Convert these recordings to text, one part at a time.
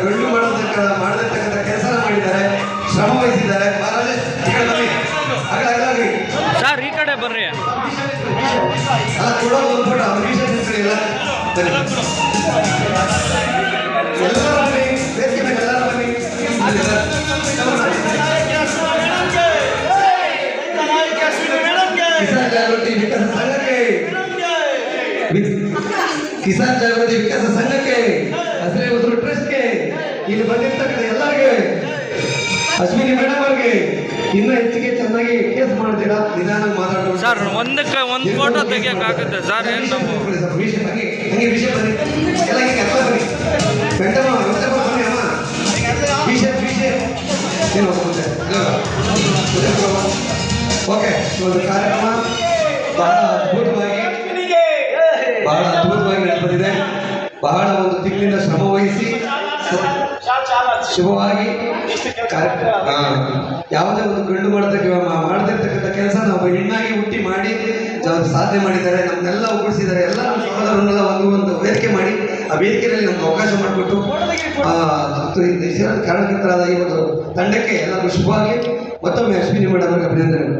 ಗಂಡು ಮಾಡತಕ್ಕಂಥ ಕೆಲಸ ಮಾಡಿದ್ದಾರೆ, ಶ್ರಮ ವಹಿಸಿದ್ದಾರೆ. ಸರ್ ಈ ಕಡೆ ಬರ್ರಿ. ಕೂಡ ಒಂದು ಫೋಟೋ ಅಂಬರೀಷ್ ಹೆಸರಿಲ್ಲ ಎಲ್ಲರೂ ಬನ್ನಿ, ವೇದಿಕೆ ಮೇಲೆ ಎಲ್ಲರೂ ಬನ್ನಿ. ಕಿಸಾನ್ ಜಾಗೃತಿ ವಿಕಾಸ ಸಂಘಕ್ಕೆ, ಕಿಸಾನ್ ಜಾಗೃತಿ ವಿಕಾಸ ಸಂಘಕ್ಕೆ, ಹಸಿರೇ ಉಸಿರು ಟ್ರಸ್ಟ್ಗೆ, ಇಲ್ಲಿ ಬಂದಿರ್ತಕ್ಕಂಥ ಎಲ್ಲರಿಗೆ, ಅಶ್ವಿನಿ ಮೇಡಮ್ ಅವ್ರಿಗೆ ಇನ್ನೂ ಹೆಚ್ಚಿಗೆ ಚೆನ್ನಾಗಿ ಕೇಸ್ ಮಾಡ್ತೀರಾ, ನಿಧಾನ ಮಾತಾಡೋದು ಸರ್. ಒಂದು ಫೋಟೋ ತೆಗಿಯೋಕ್ಕಾಗುತ್ತೆ ಸರ್? ಏನು ಹಂಗೆ ವಿಷಯ ಬನ್ನಿ, ಎಲ್ಲ ಹಿಂಗೆ ಅರ್ಥ ಬನ್ನಿ. ಬೆಂಟಮ್ಮ ಬನ್ನಿ ಅಮ್ಮ, ವಿಷಯ ಏನು ಓಕೆ. ಒಂದು ಕಾರ್ಯಕ್ರಮ ಬಹಳ ಅದ್ಭುತವಾಗಿ ನಡೆದಿದೆ. ಬಹಳ ಒಂದು ತಿಂಗಳಿಂದ ಶ್ರಮ ವಹಿಸಿ ಶುಭವಾಗಿ ಯಾವುದೇ ಒಂದು ಗಂಡು ಮಾಡ್ತಿರ್ತಕ್ಕಂಥ ಕೆಲಸ ನಾವು ಹೆಣ್ಣಾಗಿ ಹುಟ್ಟಿ ಮಾಡಿ ಸಾಧನೆ ಮಾಡಿದ್ದಾರೆ. ನಮ್ಮನ್ನೆಲ್ಲ ಒಗ್ಗೂಡಿಸಿದ್ದಾರೆ. ಎಲ್ಲ ನಮ್ಮ ಸಹೋದರನ್ನೆಲ್ಲ ಒಂದು ವೇದಿಕೆ ಮಾಡಿ ಆ ವೇದಿಕೆಯಲ್ಲಿ ನಮ್ಗೆ ಅವಕಾಶ ಮಾಡಿಕೊಟ್ಟು ಕಾರಣಕರ್ತರಾದ ಈ ಒಂದು ತಂಡಕ್ಕೆ ಎಲ್ಲರಿಗೂ ಶುಭವಾಗಿ ಮತ್ತೊಮ್ಮೆ ಅಶ್ವಿನಿ ಮೇಡಮ್ ಅವರಿಗೆ ಅಭಿನಂದನೆಗಳು.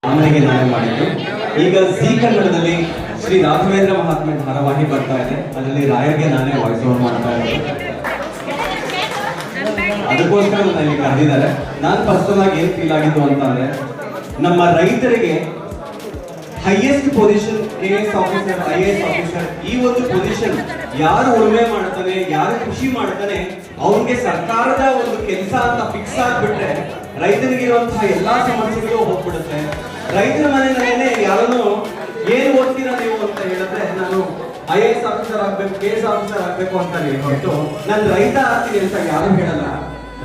ಅಮ್ಮನಿಗೆ ನಾನೇ ಮಾಡಿದ್ದು. ಈಗ ಜೀ ಕನ್ನಡದಲ್ಲಿ ಶ್ರೀ ರಾಘವೇಂದ್ರ ಮಹಾತ್ಮೆ ಧಾರಾವಾಹಿ ಬರ್ತಾ ಇದೆ. ಅದರಲ್ಲಿ ರಾಯರ್ಗೆ ನಾನೇ ವಾಯ್ಸ್ ಓವರ್ ಮಾಡ್ತಾ ಇದ್ದೀನಿ. ಅದಕ್ಕೋಸ್ಕರ ನನ್ನ ಇಲ್ಲಿ ಕರೆದಿದ್ದಾರೆ. ನಾನು ಪರ್ಸನಲ್ ಆಗಿ ಏನು ಫೀಲ್ ಆಗಿದ್ದು ಅಂತಂದ್ರೆ, ನಮ್ಮ ರೈತರಿಗೆ highest position KS officer, IAS officer, ಈ ಒಂದು ಪೊಸಿಷನ್ ಯಾರು ಉಳುಮೆ ಮಾಡ್ತಾನೆ, ಯಾರು ಕೃಷಿ ಮಾಡ್ತಾನೆ, ಅವ್ರಿಗೆ ಸರ್ಕಾರದ ಒಂದು ಕೆಲಸ ಅಂತ ಫಿಕ್ಸ್ ಆಗ್ಬಿಟ್ರೆ ರೈತನಿಗೆ ಇರುವಂತಹ ಎಲ್ಲಾ ಸಮಸ್ಯೆಗಳು ಹೋಗ್ಬಿಡುತ್ತೆ. ರೈತರ ಮನೆಯಲ್ಲೇನೆ ಯಾರನ್ನು ಏನು ಓದ್ತೀರಾ ನೀವು ಅಂತ ಹೇಳಿದ್ರೆ, ನಾನು IAS ಆಫೀಸರ್ ಆಗ್ಬೇಕು, KS ಆಫೀಸರ್ ಆಗ್ಬೇಕು ಅಂತ ಹೊರತು ನಾನು ರೈತ ಆಗ್ತೀನಿ ಅಂತ ಯಾರು ಹೇಳಲ್ಲ.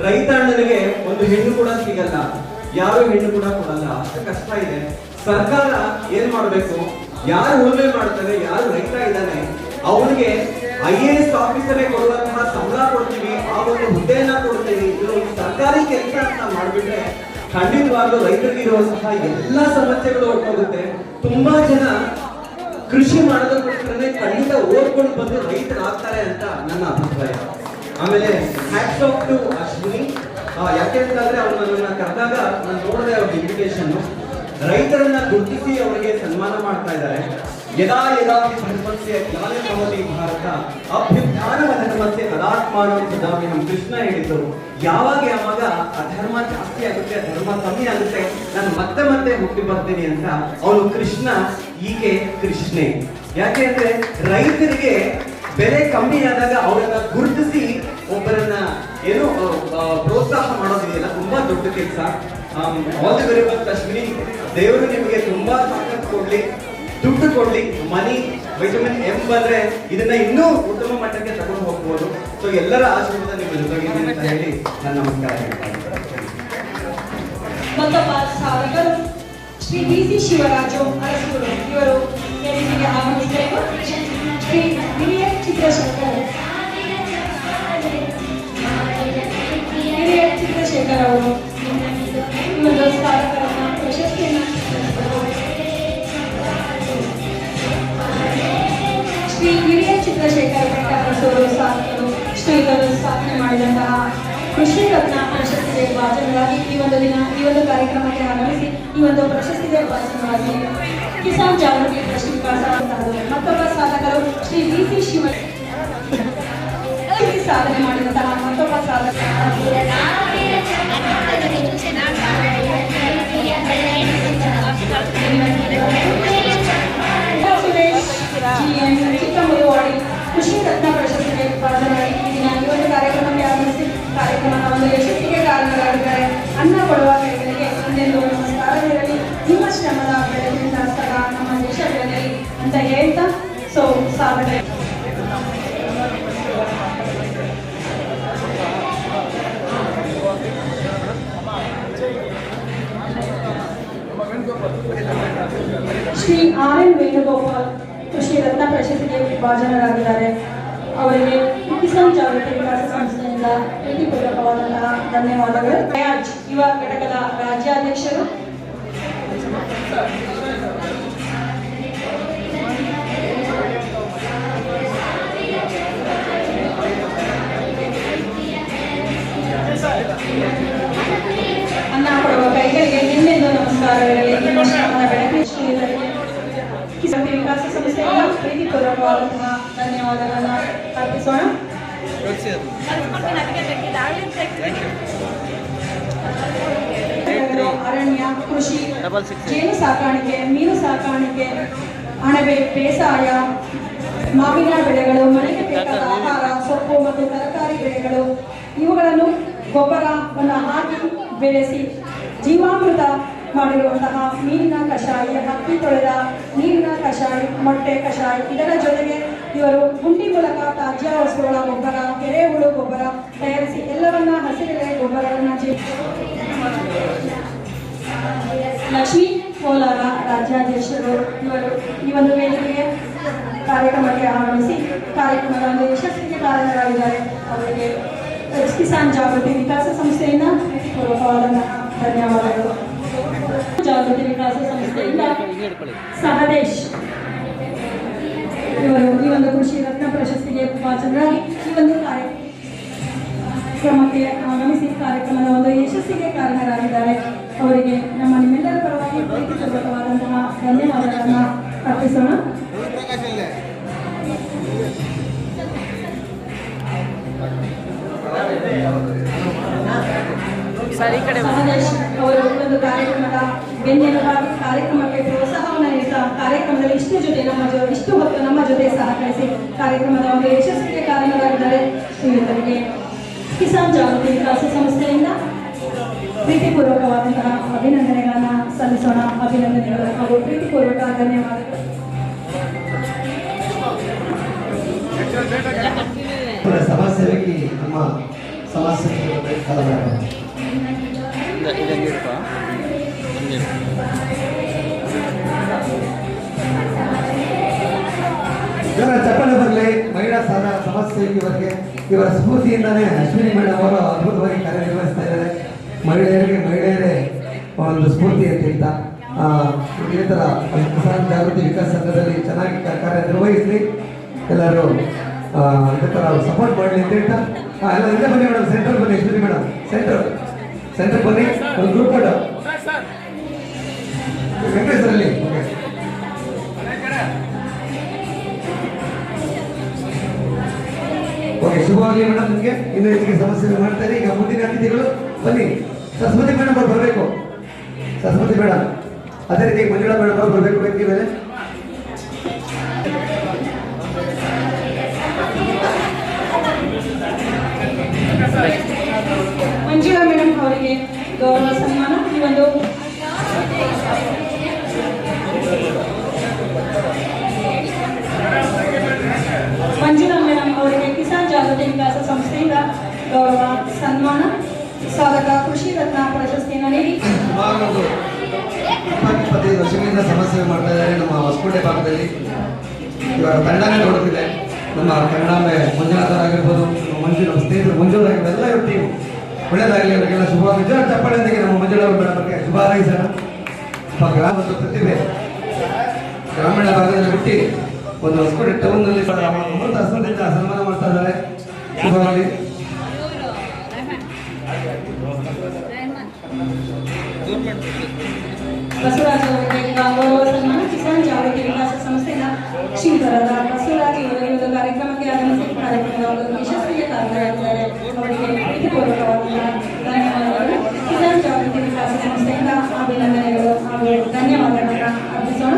ರೈತ ಅಣ್ಣನಿಗೆ ಒಂದು ಹೆಣ್ಣು ಕೂಡ ಸಿಗಲ್ಲ, ಯಾರು ಹೆಣ್ಣು ಕೂಡ ಕೊಡಲ್ಲ, ಅಷ್ಟು ಕಷ್ಟ ಇದೆ. ಸರ್ಕಾರ ಏನ್ ಮಾಡ್ಬೇಕು, ಯಾರು ಉಳುಮೆ ಮಾಡ್ತಾನೆ, ಯಾರು ರೈತ ಇದ್ದಾನೆ ಅವನಿಗೆ IAS ಆಫೀಸರೇ ಕೊಡುವಂತಹ ಸಂಬಳ ಕೊಡ್ತೀವಿ, ಆ ಒಂದು ಹುದ್ದೆಯನ್ನ ಕೊಡ್ತೀವಿ. ಇದು ಸರ್ಕಾರಿ ಕೆಲಸ ಅಂತ ಮಾಡ್ಬಿಟ್ರೆ ಖಂಡಿತವಾಗ್ಲೂ ರೈತರಿಗೆ ಇರುವಂತಹ ಎಲ್ಲಾ ಸಮಸ್ಯೆಗಳು ಹೋಗುತ್ತೆ. ತುಂಬಾ ಜನ ಕೃಷಿ ಮಾಡೋದಕ್ಕೋಸ್ಕರನೇ ಖಂಡಿತ ಓದ್ಕೊಂಡು ಬಂದು ರೈತರಾಗ್ತಾರೆ ಅಂತ ನನ್ನ ಅಭಿಪ್ರಾಯ. ಆಮೇಲೆ ಹ್ಯಾಟ್ಸ್ ಆಫ್ ಟು ಅಶ್ವಿನಿ. ಯಾಕೆಂತಂದ್ರೆ ಅವ್ರು ನನ್ನನ್ನ ಕರೆದಾಗ ನಾನು ನೋಡಿದೆ ಅವ್ರ ಇನ್ವಿಟೇಷನ್. ರೈತರನ್ನ ಗುರುತಿಸಿ ಅವರಿಗೆ ಸನ್ಮಾನ ಮಾಡ್ತಾ ಇದ್ದಾರೆ. ಯದಾ ಯದಾ ಧರ್ಮಸ್ಯ ಜ್ಞಾನ ಭವತಿ ಭಾರತ ಅಭ್ಯುತ್ಥಾನವ ಧರ್ಮಸ್ಯ ತದಾತ್ಮಾನಂ ಸದಾಮ್ಯಹಂ. ಕೃಷ್ಣ ಹೇಳಿದ್ರು, ಯಾವಾಗ ಅಧರ್ಮ ಜಾಸ್ತಿ ಆಗುತ್ತೆ, ಧರ್ಮ ಕಮ್ಮಿ ಆಗುತ್ತೆ, ನಾನು ಮತ್ತೆ ಹುಟ್ಟಿ ಬರ್ತೀನಿ ಅಂತ. ಅವನು ಕೃಷ್ಣ, ಈಕೆ ಕೃಷ್ಣೆ. ಯಾಕೆ ಅಂದ್ರೆ ರೈತರಿಗೆ ಬೆಲೆ ಕಮ್ಮಿ ಆದಾಗ ಅವರನ್ನ ಗುರುತಿಸಿ ಒಬ್ಬರನ್ನ ಏನು ಪ್ರೋತ್ಸಾಹ ಮಾಡೋದಿದೆಯಲ್ಲ, ತುಂಬಾ ದೊಡ್ಡ ಕೆಲಸ. All the very best Ashwini. ದೇವರು ನಿಮಗೆ ತುಂಬಾ ತಾಕತ್ತು ಕೊಡ್ಲಿ, ದುಡ್ಡು ಕೊಡ್ಲಿ. ಮನಿ, ವಿಟಮಿನ್ M ಬಂದ್ರೆ ಇದನ್ನ ಇನ್ನೂ ಉತ್ತಮ ಮಟ್ಟಕ್ಕೆ ತಗೊಂಡು ಹೋಗ್ಬೋದು. ಸೊ ಎಲ್ಲರ ಆಶೀರ್ವಾದ ನಿಮ್ಮ ಜೊತೆಗಿದೆ ಅಂತ ಹೇಳಿ ನನ್ನ ನಮಸ್ಕಾರ ಹೇಳ್ತಾ ಇದ್ದೀನಿ. ಮತ್ತೊಬ್ಬ ಸಾಧಕರು ಶ್ರೀ BC ಶಿವರಾಜು ಅರಸೂರು ಇವರು ವೇದಿಕೆಗೆ ಆಗಮಿಸಬೇಕು. ಶ್ರೀ ವಿನಿಯತ್ ಚಿತ್ರಶೇಖರ್ ಅವರು ಒಂದು ಸಾಧಕರನ್ನ ಪ್ರಶಸ್ತಿಯನ್ನು ಶ್ರೀ ವಿನಿಯತ್ ಚಿತ್ರಶೇಖರ್ ಬೆಟ್ಟರಸೂರು ಸಾಧಕರು ಶ್ರೀಗಳು ಸ್ಥಾಪನೆ ಮಾಡಿದಂತಹ ಕೃಷಿ ರತ್ನ ಪ್ರಶಸ್ತಿಗೆ ಭಾಜನರಾಗಿ ಈ ಒಂದು ಕಾರ್ಯಕ್ರಮಕ್ಕೆ ಆಗಮಿಸಿ ಈ ಒಂದು ಪ್ರಶಸ್ತಿಗೆ ಭಾಜನರಾಗಿ ಕಿಸಾನ್ ಜಾಗೃತಿ ಟ್ರಸ್ಟ್ ವಿಕಾಸವಂತಹದ್ದು. ಮತ್ತೊಬ್ಬ ಸಾಧಕರು ಶ್ರೀ BC ಶಿವ ಸಾಧನೆ ಮಾಡಿದಂತಹ ಮತ್ತೊಬ್ಬ ಸಾಧಕ ಸುರೇಶ್ GN ಚಿಕ್ಕಮಗಳೂರು ಕೃಷಿ ರತ್ನ ಪ್ರಶಸ್ತಿಗೆ ಭಾಜನರಾಗಿ ಈ ಒಂದು ಕಾರ್ಯಕ್ರಮಕ್ಕೆ ಆಗಮಿಸಿ ಕಾರ್ಯಕ್ರಮದ ಒಂದು ಯಶಸ್ಸಿಗೆ ಕಾರಣರಾಗಿದ್ದಾರೆ. ಅನ್ನ ಕೊಡುವ ಕೈಗಳಿಗೆ ಹಿಂದೆಂದು ನಮಸ್ಕಾರವಿರಲಿ, ನಿಮ್ಮ ಶ್ರಮದ ಬೆಳಕಿನ ಸಹ ನಮ್ಮ ದೇಶವಿರಲಿ ಅಂತ ಹೇಳ್ತಾ ಸಾಧನೆ ಶ್ರೀ RN ವೇಣುಗೋಪಾಲ್ ಕೃಷಿ ರತ್ನ ಪ್ರಶಸ್ತಿಗೆ ಭಾಜನರಾಗಿದ್ದಾರೆ. ಅವರಿಗೆ ಕಿಸಾನ್ ಜಾಗೃತಿ ವಿಕಾಸ ಸಂಸ್ಥೆಯಿಂದ ಪ್ರೀತಿಪೂರ್ವಕವಾದಂತಹ ಧನ್ಯವಾದಗಳು. ಯುವ ಘಟಕದ ರಾಜ್ಯಾಧ್ಯಕ್ಷರು ಕಿಸಾನ್ ವಿಕಾಸ ಸಂಸ್ಥೆಯಿಂದ ಪ್ರೀತಿಪೂರ್ವಕವಾದಂತಹ ಧನ್ಯವಾದಗಳನ್ನು ಅರ್ಪಿಸೋಣ. ಅರಣ್ಯ, ಕೃಷಿ, ಜೇನು ಸಾಕಾಣಿಕೆ, ಮೀನು ಸಾಕಾಣಿಕೆ, ಅಣಬೆ, ಬೇಸಾಯ, ಮಾವಿನ ಬೆಳೆಗಳು, ಮನೆಗೆ ಬೇಕಾದ ಆಹಾರ, ಸೊಪ್ಪು ಮತ್ತು ತರಕಾರಿ ಬೆಳೆಗಳು ಇವುಗಳನ್ನು ಗೊಬ್ಬರವನ್ನು ಹಾಕಿ ಬೆಳೆಸಿ ಜೀವಾಮೃತ ಮಾಡಿರುವಂತಹ ಮೀನಿನ ಕಷಾಯ, ಹಕ್ಕಿ ತೊಳೆದ ನೀರಿನ ಕಷಾಯ, ಮೊಟ್ಟೆ ಕಷಾಯ, ಇದರ ಜೊತೆಗೆ ಇವರು ಗುಂಡಿ ಮೂಲಕ ತಾಜ್ಯ ವಸ್ತುಗಳ ಗೊಬ್ಬರ, ಕೆರೆಹುಳು ಗೊಬ್ಬರ ತಯಾರಿಸಿ ಎಲ್ಲವನ್ನ ಹಸಿರೆಲೆ ಗೊಬ್ಬರವನ್ನು ಲಕ್ಷ್ಮೀ ಕೋಲಾರ ರಾಜ್ಯಾಧ್ಯಕ್ಷರು ಇವರು ಈ ಒಂದು ವೇದಿಕೆಗೆ ಕಾರ್ಯಕ್ರಮಕ್ಕೆ ಆಗಮಿಸಿ ಕಾರ್ಯಕ್ರಮದ ಒಂದು ಯಶಸ್ಸಿಗೆ ಕಾರಣರಾಗಿದ್ದಾರೆ. ಅವರಿಗೆ ಕಿಸಾನ್ ಜಾಗೃತಿ ವಿಕಾಸ ಸಂಸ್ಥೆಯಿಂದ ಪೂರ್ವಕವಾದಂತಹ ಧನ್ಯವಾದಗಳು. ಜಾಗೃತಿ ವಿಕಾಸ ಸಂಸ್ಥೆಯಿಂದ ಸಹದೇಶ್ ಇವರು ಈ ಒಂದು ಕೃಷಿ ರತ್ನ ಪ್ರಶಸ್ತಿಗೆ ಭಾಜನರಾಗಿ ಈ ಒಂದು ಕಾರ್ಯಕ್ರಮಕ್ಕೆ ಆಗಮಿಸಿ ಕಾರ್ಯಕ್ರಮದ ಒಂದು ಯಶಸ್ಸಿಗೆ ಕಾರಣರಾಗಿದ್ದಾರೆ. ಅವರಿಗೆ ನಮ್ಮ ನಿಮ್ಮೆಲ್ಲರ ಪರವಾಗಿ ಪ್ರೀತಿಪೂರ್ವಕವಾದಂತಹ ಧನ್ಯವಾದಗಳನ್ನು ಅರ್ಪಿಸೋಣ. ಸಹದೇಶ್ ಅವರು ಒಂದು ಕಾರ್ಯಕ್ರಮದ ಬೆನ್ನೆಲುಬಾಗಿ ಕಾರ್ಯಕ್ರಮಕ್ಕೆ ಪ್ರೋತ್ಸಾಹವನ್ನು ನೀಡುತ್ತಾ ಕಾರ್ಯಕ್ರಮದಲ್ಲಿ ಇಷ್ಟು ಹೊತ್ತು ನಮ್ಮ ಜೊತೆ ಸಹಕರಿಸಿ ಕಾರ್ಯಕ್ರಮದ ಒಂದು ಯಶಸ್ಸಿಗೆ ಕಾರಣರಾಗಿದ್ದಾರೆ. ಶ್ರೀಯುತರಿಗೆ ಕಿಸಾನ್ ಜಾಗೃತಿ ವಿಕಾಸ ಸಂಸ್ಥೆಯಿಂದ ಪ್ರೀತಿಪೂರ್ವಕವಾದಂತಹ ಅಭಿನಂದನೆಗಳನ್ನು ಸಲ್ಲಿಸೋಣ. ಅಭಿನಂದನೆಗಳು ಹಾಗೂ ಪ್ರೀತಿಪೂರ್ವಕ ಧನ್ಯವಾದಗಳು. ಸಮಾಜ ಸೇವೆಗೆ ನಮ್ಮ ಸಮಾಜ ಸೇವೆ ಚಪ್ಪಳೆ ಬರಲಿ. ಮಹಿಳಾ ಸಮಾಜ ಸೇವೆಯವರಿಗೆ ಇವರ ಸ್ಫೂರ್ತಿಯಿಂದಾನೇ ಅಶ್ವಿನಿ ಮೇಡಮ್ ಅವರು ಅದ್ಭುತವಾಗಿ ಕಾರ್ಯನಿರ್ವಹಿಸ್ತಾ ಇದ್ದಾರೆ. ಮಹಿಳೆಯರೇ ಒಂದು ಸ್ಫೂರ್ತಿ ಅಂತ ಹೇಳ್ತಾ ಇದೇ ಥರ ಕಿಸಾನ್ ಜಾಗೃತಿ ವಿಕಾಸ ಸಂಘದಲ್ಲಿ ಚೆನ್ನಾಗಿ ಕಾರ್ಯನಿರ್ವಹಿಸಲಿ. ಎಲ್ಲರೂ ಇದೇ ಥರ ಸಪೋರ್ಟ್ ಮಾಡಲಿ ಅಂತ ಹೇಳ್ತಾ ಎಲ್ಲ ಇಲ್ಲೇ ಬನ್ನಿ ಮೇಡಮ್, ಸೆಂಟ್ರಲ್ ಬನ್ನಿ. ಅಶ್ವಿನಿ ಮೇಡಮ್ ಸೆಂಟರ್ ಬನ್ನಿ. ಒಂದು ಗ್ರೂಪ್ ಫೋಟೋ ವೆಂಕಟೇಶ್ವರಲ್ಲಿ. ಓಕೆ, ಶುಭವಾಗಲಿ ಮೇಡಮ್. ನಿಮಗೆ ಇನ್ನು ಹೆಚ್ಚಿಗೆ ಸಮಸ್ಯೆ ಮಾಡ್ತಾರೆ. ಈಗ ಮುಂದಿನ ಅತಿಥಿಗಳು ಬನ್ನಿ. ಸರಸ್ವತಿ ಮೇಡಮ್ ಅವ್ರು ಬರಬೇಕು. ಸರಸ್ವತಿ ಮೇಡಮ್, ಅದೇ ರೀತಿ ಮಂಜುಳಾ ಮೇಡಮ್ ಅವ್ರು ಬರಬೇಕು ವೇದಿಕೆ ಮೇಲೆ. ಮಂಜುಳಾ ಮೇಡಮ್ ಅವರಿಗೆ ಗೌರವ ಸನ್ಮಾನ. ಈ ಒಂದು ಮಂಜುಳಾ ಮೇಡಮ್ ಅವರಿಗೆ ಕಿಸಾನ್ ಜಾಗೃತಿ ವಿಕಾಸ ಸಂಸ್ಥೆಯಿಂದ ಗೌರವ ಸನ್ಮಾನ. ಸಾಧಕ ಕೃಷಿ ರತ್ನ ಪ್ರಶಸ್ತಿಯನ್ನು ನೀಡಿ 25 ವರ್ಷಗಳಿಂದ ಸಮಸ್ಯೆ ಮಾಡ್ತಾ ಇದ್ದಾರೆ ನಮ್ಮ ಹೊಸಕೋಟೆ ಭಾಗದಲ್ಲಿ. ಇವಾಗ ತಂಡನೇ ನೋಡುತ್ತಿದೆ. ನಮ್ಮ ಕನ್ನಡಾಂಬೆ ಮಂಜುನಾಥರಾಗಿರ್ಬೋದು, ನಮ್ಮ ಸ್ನೇಹಿತರು ಮಂಜೂರಾಗಿರ್ಬೋದು, ಎಲ್ಲ ಇವ್ರ ಟೀಮು ಒಳ್ಳೆಯದಾಗಲಿ. ಅವರಿಗೆಲ್ಲ ಶುಭವಾಗಿ ಜೋರ ಚಪ್ಪಾಳೆಯೊಂದಿಗೆ ನಮ್ಮ ಮಂಜುಳಾ ಮೇಡಮ್ ಅವರಿಗೆ ಶುಭ ಹಾರೈಸೋಣ. ಗ್ರಾಮ ಒಂದು ಪ್ರತಿಭೆ ಗ್ರಾಮೀಣ ಭಾಗದಲ್ಲಿ ಹುಟ್ಟಿ ಒಂದು ಹೊಸಕೋಟೆ ಟೌನ್ನಲ್ಲಿ ಅಮೃತ ಹಸ್ತದಿಂದ ಸನ್ಮಾನ ಮಾಡ್ತಾ ಇದ್ದಾರೆ. ಶುಭವಾಗಲಿ. ಬಸವರಾಜ್ ಅವರಿಗೆ ಗೌರವ ಸನ್ಮಾನ. ಕಿಸಾನ್ ಜಾಗೃತಿ ವಿಕಾಸ ಸಂಸ್ಥೆಯಿಂದ ಶ್ರೀಧರದ ಬಸವರಾಜ್ ಅವರು ಒಂದು ಕಾರ್ಯಕ್ರಮಕ್ಕೆ ಆಗಮಿಸಿ ಕಾರ್ಯಕ್ರಮದ ಒಂದು ಯಶಸ್ವಿಗೆ ಕಾರಣರಾಗಿದ್ದಾರೆ. ಅವರಿಗೆ ಪ್ರೀತಿಪೂರ್ವಕವಾದ ಧನ್ಯವಾದಗಳು. ಕಿಸಾನ್ ಜಾಗೃತಿ ವಿಕಾಸ ಸಂಸ್ಥೆಯಿಂದ ಅಭಿನಂದನೆಗಳು ಹಾಗೂ ಧನ್ಯವಾದಗಳನ್ನು ಅರ್ಪಿಸೋಣ.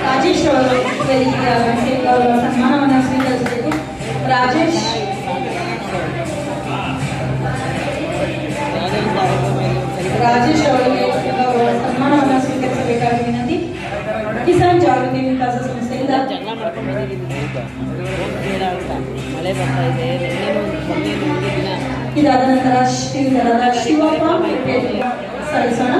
ರಾಜೇಶ್ ಅವರು ವೇದಿಕೆಗೆ ಆಗಮಿಸಿ ಗೌರವ ಸನ್ಮಾನವನ್ನು ಸ್ವೀಕರಿಸಬೇಕು. ರಾಜೇಶ್ ಅವರಿಗೆ ಗೌರವ ಸನ್ಮಾನವನ್ನು ಸ್ವೀಕರಿಸಬೇಕಾಗಿ ವಿನಂತಿ. ಕಿಸಾನ್ ಜಾಗೃತಿ ವಿಕಾಸ ಸಂಸ್ಥೆಯಿಂದ ಇದಾದ ನಂತರ ಶ್ರೀಧರದ ಶಿವಪ್ಪ ಸಲ್ಲಿಸೋಣ.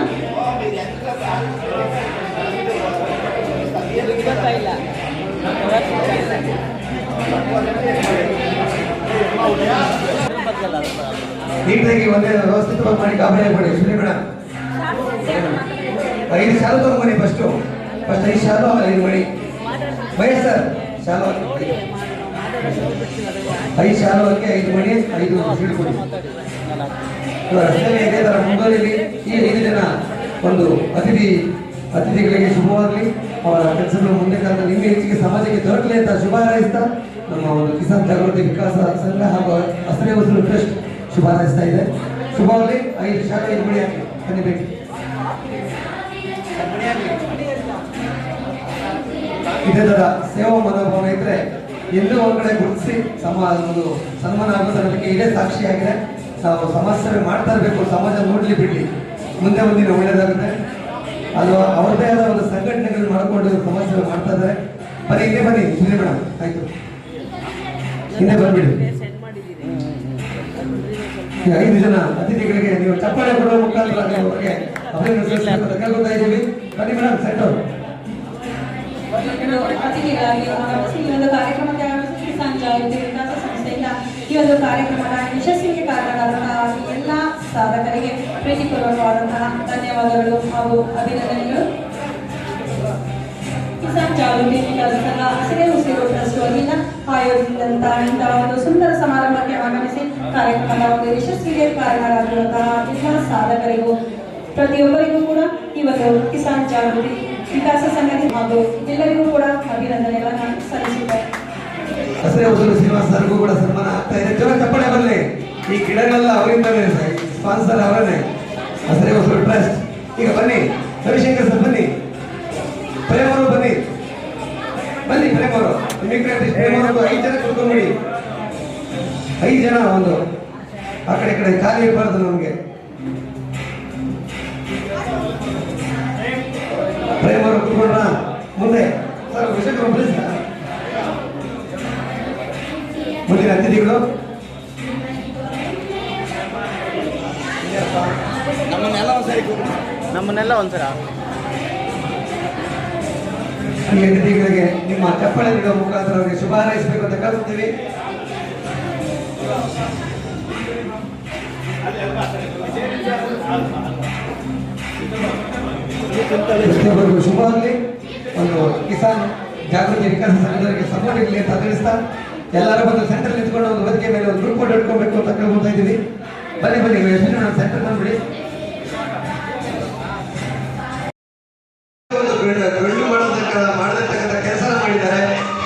ನೀಟಾಗಿ ಒಂದೇ ವ್ಯವಸ್ಥಿತವಾಗಿ ಮಾಡಿ ಗಾಬರಿ ಆಗ್ಬೇಡಿ. ಅಶ್ವಿನಿ ಮೇಡಮ್ 5 ಶಾಲು ತಗೊಂಬನ್ನಿ. ಫಸ್ಟ್ 5 ಶಾಲು, 5 ಮಡಿ. ಮಹೇಶ್ ಸರ್ ಶಾಲು 5 ಶಾಲುವಕ್ಕೆ 5 ಮಣಿ 5 ಸೀಟ್ ಕೊಡಿ. ಇದೇ ತರ ಮುಂಬೈಲಿ ಈ 5 ಜನ ಒಂದು ಅತಿಥಿಗಳಿಗೆ ಶುಭವಾಗಲಿ, ಅವರ ಕೆಲಸಗಳು ಮುಂದೆ ಕಾಲದಲ್ಲಿ ಇನ್ನೂ ಹೆಚ್ಚಿಗೆ ಸಮಾಜಕ್ಕೆ ದೊರಕಲಿ ಅಂತ ಶುಭ ಹಾರೈಸ್ತಾ ನಮ್ಮ ಒಂದು ಕಿಸಾನ್ ಜಾಗೃತಿ ವಿಕಾಸ ಸಂಘ ಹಾಗೂ ಹಸಿರೆ ಹೊಸಲು ಟ್ರಸ್ಟ್ ಶುಭ ಹಾರೈಸ್ತಾ ಇದೆ. ಶುಭವಾಗಲಿ. 5 ಶಾಲೆ 5 ಮಣಿ ಹಾಕಿ ಕನಿಬೇಕು. ಇದೇ ತರ ಸೇವಾ ಮನೋಭಾವನೆ ಇದ್ರೆ ಎಲ್ಲೂ ಒಂದ್ ಕಡೆ ಗುರುತಿಸಿ ಒಂದು ಸನ್ಮಾನ ಆಗೋದಕ್ಕೆ ಇದೇ ಸಾಕ್ಷಿಯಾಗಿದೆ. ನಾವು ಸಮಾಜ ಸೇವೆ ಮಾಡ್ತಾ ಇರಬೇಕು, ಸಮಾಜ ನೋಡ್ಲಿ ಬಿಡ್ಲಿ, ಮುಂದೆ ಮುಂದಿನ ಒಳ್ಳೇದಾಗುತ್ತೆ ಅಲ್ವಾ. ಅವ್ರದ್ದೇ ಆದ ಒಂದು ಸಂಘಟನೆಗಳು ಮಾಡಿಕೊಂಡು ಸಮಾಜ ಸೇವೆ ಮಾಡ್ತಾ ಇದ್ದಾರೆ. ಬನ್ನಿ ಹಿಂದೆ ಬನ್ನಿ ಸುನಿ ಮೇಡಮ್, ಆಯ್ತು ಹಿಂದೆ ಬಂದ್ಬಿಡಿ. ಈ 5 ಜನ ಅತಿಥಿಗಳಿಗೆ ನೀವು ಚಪ್ಪಾಳೆ ಕೊಡುವ ಮುಖಾಂತರ ಅವರಿಗೆ ಗೊತ್ತಾ ಇದ್ದೀವಿ. ಬನ್ನಿ ಮೇಡಮ್ ಸೆಂಟರ್. ಅತಿಥಿಗಳಾಗಿ ಆಗಮಿಸಿ ಈ ಒಂದು ಕಾರ್ಯಕ್ರಮಕ್ಕೆ ಆಗಮಿಸಿ ಕಿಸಾನ್ ಜಾಗೃತಿ ವಿಕಾಸ ಸಂಸ್ಥೆಯಿಂದ ಈ ಒಂದು ಕಾರ್ಯಕ್ರಮದ ಯಶಸ್ವಿಗೆ ಕಾರಣರಾದಂತಹ ಎಲ್ಲ ಸಾಧಕರಿಗೆ ಪ್ರೀತಿಪೂರ್ವಕವಾದಂತಹ ಧನ್ಯವಾದಗಳು ಹಾಗೂ ಅಭಿನಂದನೆಗಳು. ಕಿಸಾನ್ ಜಾಗೃತಿ ವಿಕಾಸ ಸಂಘ ಹಸಿರೆ ಉಸಿರು ಟ್ರಸ್ಟ್ ವತಿಯಿಂದ ಆಯೋಜಿಸಿದಂತಹ ಇಂತಹ ಒಂದು ಸುಂದರ ಸಮಾರಂಭಕ್ಕೆ ಆಗಮಿಸಿ ಕಾರ್ಯಕ್ರಮದ ಒಂದು ಯಶಸ್ವಿಗೆ ಕಾರಣರಾಗಿರುವಂತಹ ಎಲ್ಲ ಸಾಧಕರಿಗೂ ಪ್ರತಿಯೊಬ್ಬರಿಗೂ ಕೂಡ ಈ ಒಂದು ಕಿಸಾನ್ ಜಾಗೃತಿ ವಿಕಾಸ ಸಂಘದ ಹಾಗೂ ಎಲ್ಲರಿಗೂ ಕೂಡ ಅಭಿನಂದನೆಗಳನ್ನು ಸಲ್ಲಿಸುತ್ತಾರೆ. ಹಸಿರೆ ಹೊಸಲು ಶ್ರೀನಿವಾಸ್ ಸರ್ಗೂ ಕೂಡ ಸನ್ಮಾನ ಆಗ್ತಾ ಇದೆ. ಜನ ಚಪ್ಪಳೆ ಬರಲಿ. ಈ ಗಿಡಗಳೆಲ್ಲ ಅವರಿಂದಲೇ, ಸ್ಪಾನ್ಸರ್ ಅವರನ್ನೇ, ಹಸಿರೆ ಹೊಸಲು ಟ್ರಸ್ಟ್. ಈಗ ಬನ್ನಿ ರವಿಶಂಕರ್ ಸರ್, ಬನ್ನಿ ಪ್ರೇಮ್ ಅವರು, ಬನ್ನಿ ಬನ್ನಿ ಪ್ರೇಮ್ ಅವರು, ಇಮಿಗ್ರೆಂಟ್ ಪ್ರೇಮ್ ಅವರು 5 ಜನ ಕೂತ್ಕೊಂಡ್ಬಿಡಿ. 5 ಜನ ಒಂದು ಆ ಕಡೆ ಈ ಕಡೆ ಖಾಲಿ ಇರಬಾರ್ದು ನಮಗೆ. ಪ್ರೇಮ್ ಅವರು ಕೂತ್ಕೊಂಡ್ರ ಮುಂದೆ ಸರ್ ವಿಷಯಕ್ಕೆ ಪ್ಲೀಸ್. ಮುಂದಿನ ಅತಿಥಿಗಳು ನಮ್ಮನ್ನೆಲ್ಲ ಒಂದ್ಸಲ ಈ ಅತಿಥಿಗಳಿಗೆ ನಿಮ್ಮ ಚಪ್ಪಳೆ ನೀಡುವ ಮುಖಾಂತರ ಅವರಿಗೆ ಶುಭ ಹಾರೈಸಬೇಕು ಅಂತ ಕರೆಸ್ತೀವಿ. ಪ್ರತಿಯೊಬ್ಬರಿಗೂ ಶುಭವಾಗಲಿ. ಒಂದು ಕಿಸಾನ್ ಜಾಗೃತಿ ವಿಕಾಸ ಸಂಘದವರಿಗೆ ಸಪೋರ್ಟ್ ಇರಲಿ ಅಂತ ತಿಳಿಸ್ತಾ ಎಲ್ಲರೂ ಬಂದು ಸೆಂಟರ್ ನಿಂತ್ಕೊಂಡು ಒಂದು ವೇದಿಕೆ ಮೇಲೆ ಒಂದು ಗ್ರೂಪ್ ಫೋಟೋ ಇಟ್ಕೊಬೇಕು ಅಂತ ಕೇಳ್ಕೊತಾ ಇದ್ದೀವಿ. ಬನ್ನಿ ಬನ್ನಿ ಸೆಂಟರ್ ಬಂದ್ಬಿಡಿ. ಗಂಡು ಮಾಡತಕ್ಕಂಥ ಕೆಲಸ ಮಾಡಿದ್ದಾರೆ,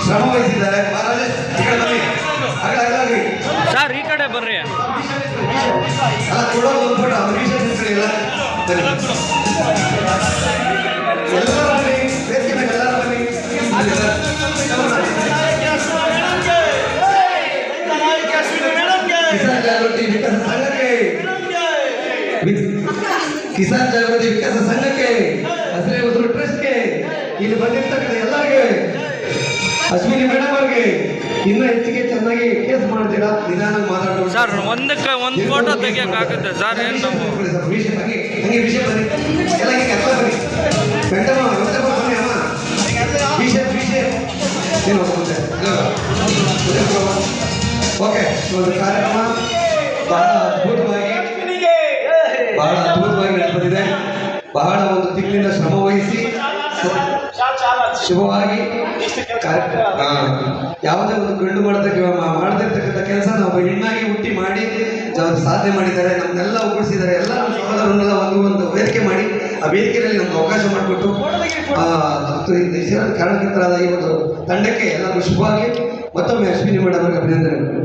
ಶ್ರಮ ವಹಿಸಿದ್ದಾರೆ. ಸರ್ ಈ ಕಡೆ ಬರ್ರಿ. ಕೊಡೋ ಒಂದು ಫೋಟೋ ಅವ್ರ ವಿಷಯ ಎಲ್ಲ ಬನ್ನಿ, ವೇದಿಕೆ ಮೇಲೆ ಎಲ್ಲರೂ ಬನ್ನಿ. ಕಿಸಾನ್ ಜಾಗೃತಿ ವಿಕಾಸ ಸಂಘಕ್ಕೆ, ಕಿಸಾನ್ ಜಾಗೃತಿ ವಿಕಾಸ ಸಂಘಕ್ಕೆ, ಹಸಿರೆ ಹೊಸಲು ಟ್ರಸ್ಟ್ಗೆ, ಇಲ್ಲಿ ಬಂದಿರ್ತಕ್ಕಂಥ ಎಲ್ಲರಿಗೆ, ಅಶ್ವಿನಿ ಮೇಡಮ್ ಅವ್ರಿಗೆ ಇನ್ನೂ ಹೆಚ್ಚಿಗೆ ಚೆನ್ನಾಗಿ ಕೇಸ್ ಮಾಡ್ತೀರಾ, ನಿಧಾನ ಮಾತಾಡೋದು ಸರ್ ಒಂದಕ್ಕೆ ಒಂದು ಫೋಟೋ ತೆಗಿಯೋಕ್ಕಾಗುತ್ತೆ ಸರ್. ಏನು ಹಂಗೆ ವಿಷಯ ಬನ್ನಿ ಎಲ್ಲ ಹಿಂಗೆ ಅರ್ಥ ಬನ್ನಿ. ವೆಂಕಟಮ್ಮ ಬನ್ನಿ ಅಮ್ಮ, ವಿಷಯ ಏನು ಓಕೆ. ಒಂದು ಕಾರ್ಯಕ್ರಮ ಬಹಳ ಅದ್ಭುತವಾಗಿ ನಡೆದಿದೆ. ಬಹಳ ಒಂದು ತಿಂಗಳಿಂದ ಶ್ರಮ ವಹಿಸಿ ಶುಭವಾಗಿ ಯಾವುದೇ ಒಂದು ಗಂಡು ಮಾಡದಿರ್ತಕ್ಕಂಥ ಕೆಲಸ ನಾವು ಹೆಣ್ಣಾಗಿ ಹುಟ್ಟಿ ಮಾಡಿ ಸಾಧನೆ ಮಾಡಿದ್ದಾರೆ. ನಮ್ಮನ್ನೆಲ್ಲ ಒಗ್ಗೂಡಿಸಿದ್ದಾರೆ. ಎಲ್ಲ ಸಹೋದರನ್ನೆಲ್ಲ ಒಂದು ವೇದಿಕೆ ಮಾಡಿ ಆ ವೇದಿಕೆಯಲ್ಲಿ ನಮ್ಗೆ ಅವಕಾಶ ಮಾಡಿಕೊಟ್ಟು ಕಾರಣಕರ್ತರಾದ ಈ ಒಂದು ತಂಡಕ್ಕೆ ಎಲ್ಲರಿಗೂ ಶುಭವಾಗಿ. ಮತ್ತೊಮ್ಮೆ ಅಶ್ವಿನಿ ಮೇಡಮ್ ಅವರಿಗೆ ಅಭಿನಂದನೆಗಳು.